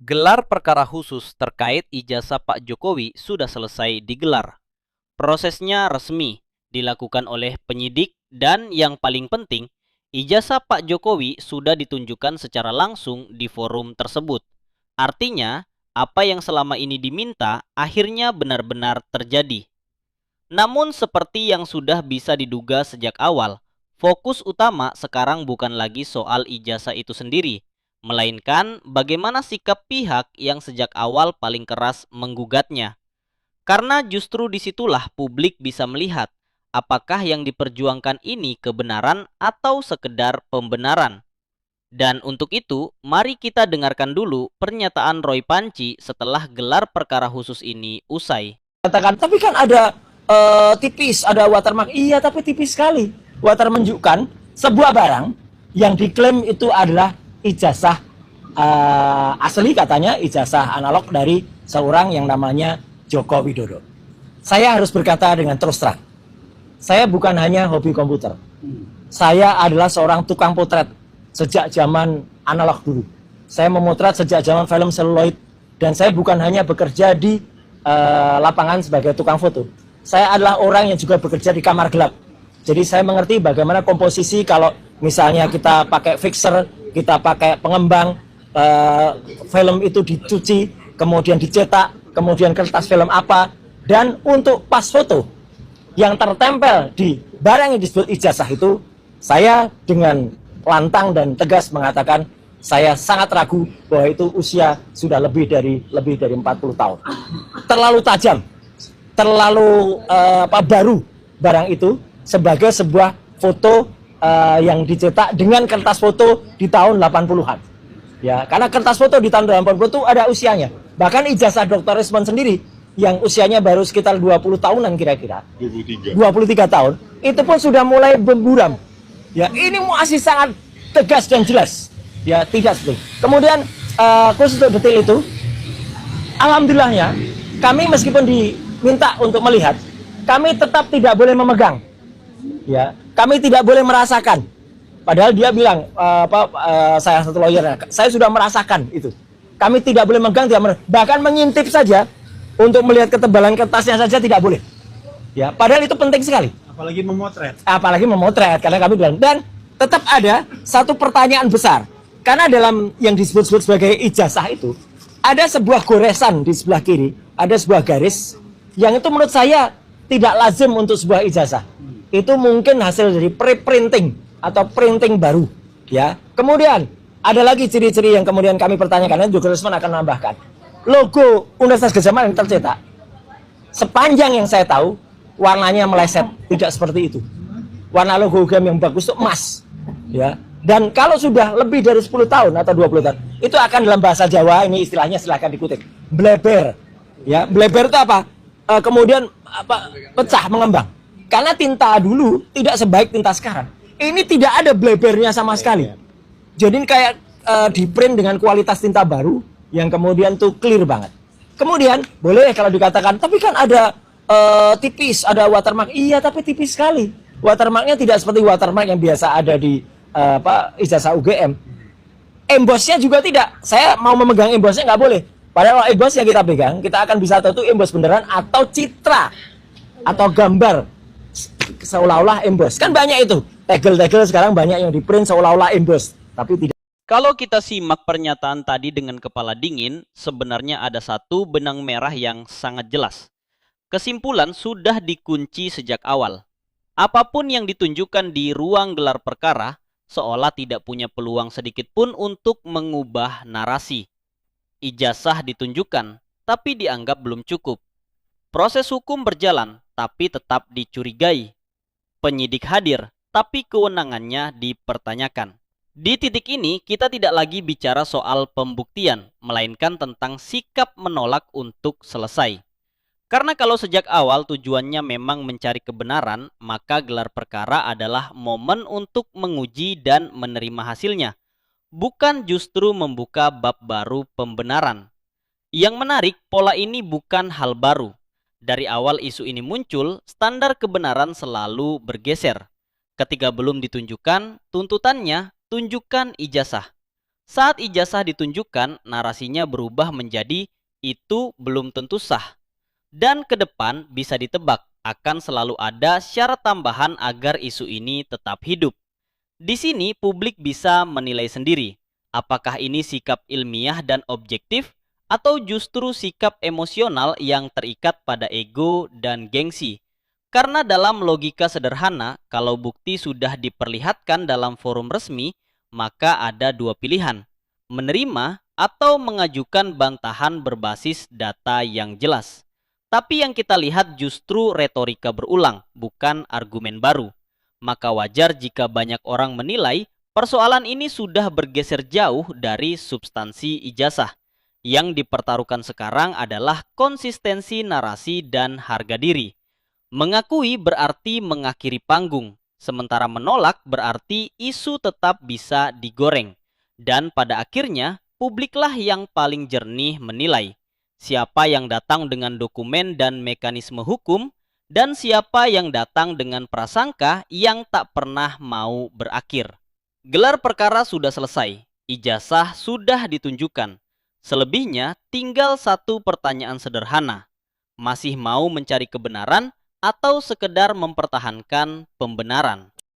Gelar perkara khusus terkait ijazah Pak Jokowi sudah selesai digelar. Prosesnya resmi, dilakukan oleh penyidik dan yang paling penting, ijazah Pak Jokowi sudah ditunjukkan secara langsung di forum tersebut. Artinya, apa yang selama ini diminta akhirnya benar-benar terjadi. Namun seperti yang sudah bisa diduga sejak awal, fokus utama sekarang bukan lagi soal ijazah itu sendiri, melainkan bagaimana sikap pihak yang sejak awal paling keras menggugatnya. Karena justru disitulah publik bisa melihat apakah yang diperjuangkan ini kebenaran atau sekedar pembenaran. Dan untuk itu, mari kita dengarkan dulu pernyataan Roy Panci setelah gelar perkara khusus ini usai. Katakan, tapi kan ada tipis, ada watermark. Iya, tapi tipis sekali. Watermark menunjukkan sebuah barang yang diklaim itu adalah ijazah asli, katanya ijazah analog dari seorang yang namanya Joko Widodo. Saya harus berkata dengan terus terang, saya bukan hanya hobi komputer. Saya adalah seorang tukang potret sejak zaman analog dulu. Saya memotret sejak zaman film seluloid, dan saya bukan hanya bekerja di lapangan sebagai tukang foto. Saya adalah orang yang juga bekerja di kamar gelap. Jadi saya mengerti bagaimana komposisi kalau misalnya kita pakai fixer, kita pakai pengembang, film itu dicuci, kemudian dicetak, kemudian kertas film apa, dan untuk pas foto yang tertempel di barang yang disebut ijazah itu, saya dengan lantang dan tegas mengatakan saya sangat ragu bahwa itu usia sudah lebih dari 40 tahun. Terlalu tajam, terlalu baru barang itu sebagai sebuah foto yang dicetak dengan kertas foto di tahun 80-an. Ya, karena kertas foto di tahun 80 itu ada usianya. Bahkan ijazah Dr. Rismond sendiri yang usianya baru sekitar 20 tahunan kira-kira. 23 tahun, itu pun sudah mulai berburam. Ya, ini masih sangat tegas dan jelas. Ya, tidak seperti. Kemudian khusus untuk detail itu, alhamdulillahnya kami meskipun diminta untuk melihat, kami tetap tidak boleh memegang. Ya, kami tidak boleh merasakan. Padahal dia bilang saya satu lawyer, saya sudah merasakan itu. Kami tidak boleh memegang, bahkan mengintip saja untuk melihat ketebalan kertasnya saja tidak boleh. Ya, padahal itu penting sekali. Apalagi memotret. Apalagi memotret, karena kami bilang. Dan tetap ada satu pertanyaan besar. Karena dalam yang disebut-sebut sebagai ijazah itu, ada sebuah goresan di sebelah kiri, ada sebuah garis, yang itu menurut saya tidak lazim untuk sebuah ijazah. Itu mungkin hasil dari pre-printing, atau printing baru. Ya. Kemudian, ada lagi ciri-ciri yang kemudian kami pertanyakan, dan Joko Rismond akan menambahkan. Logo Universitas Gadjah Mada yang tercetak, sepanjang yang saya tahu, warnanya meleset, tidak seperti itu. Warna logo UGM yang bagus itu emas. Ya. Dan kalau sudah lebih dari 10 tahun atau 20 tahun, itu akan dalam bahasa Jawa, ini istilahnya silahkan dikutip, bleber. Ya, bleber itu apa? Kemudian pecah, mengembang. Karena tinta dulu tidak sebaik tinta sekarang. Ini tidak ada blebernya sama sekali. Jadi kayak di print dengan kualitas tinta baru yang kemudian tuh clear banget. Kemudian boleh kalau dikatakan, tapi kan ada tipis, ada watermark. Iya, tapi tipis sekali. Watermarknya tidak seperti watermark yang biasa ada di ijazah UGM. Embossnya juga tidak. Saya mau memegang embossnya nggak boleh. Padahal emboss yang kita pegang, kita akan bisa tahu itu emboss beneran atau citra atau gambar seolah-olah emboss. Kan banyak itu. Tegel-tegel sekarang banyak yang di print seolah-olah emboss, tapi tidak. Kalau kita simak pernyataan tadi dengan kepala dingin, sebenarnya ada satu benang merah yang sangat jelas. Kesimpulan sudah dikunci sejak awal. Apapun yang ditunjukkan di ruang gelar perkara, seolah tidak punya peluang sedikit pun untuk mengubah narasi. Ijazah ditunjukkan, tapi dianggap belum cukup. Proses hukum berjalan, tapi tetap dicurigai. Penyidik hadir, tapi kewenangannya dipertanyakan. Di titik ini, kita tidak lagi bicara soal pembuktian, melainkan tentang sikap menolak untuk selesai. Karena kalau sejak awal tujuannya memang mencari kebenaran, maka gelar perkara adalah momen untuk menguji dan menerima hasilnya, bukan justru membuka bab baru pembenaran. Yang menarik, pola ini bukan hal baru. Dari awal isu ini muncul, standar kebenaran selalu bergeser. Ketika belum ditunjukkan tuntutannya, tunjukkan ijazah. Saat ijazah ditunjukkan, narasinya berubah menjadi itu belum tentu sah. Dan ke depan bisa ditebak akan selalu ada syarat tambahan agar isu ini tetap hidup. Di sini publik bisa menilai sendiri, apakah ini sikap ilmiah dan objektif atau justru sikap emosional yang terikat pada ego dan gengsi. Karena dalam logika sederhana, kalau bukti sudah diperlihatkan dalam forum resmi, maka ada dua pilihan, menerima atau mengajukan bantahan berbasis data yang jelas. Tapi yang kita lihat justru retorika berulang, bukan argumen baru. Maka wajar jika banyak orang menilai persoalan ini sudah bergeser jauh dari substansi ijazah. Yang dipertaruhkan sekarang adalah konsistensi narasi dan harga diri. Mengakui berarti mengakhiri panggung, sementara menolak berarti isu tetap bisa digoreng. Dan pada akhirnya, publiklah yang paling jernih menilai siapa yang datang dengan dokumen dan mekanisme hukum, dan siapa yang datang dengan prasangka yang tak pernah mau berakhir. Gelar perkara sudah selesai, ijazah sudah ditunjukkan. Selebihnya tinggal satu pertanyaan sederhana. Masih mau mencari kebenaran atau sekedar mempertahankan pembenaran?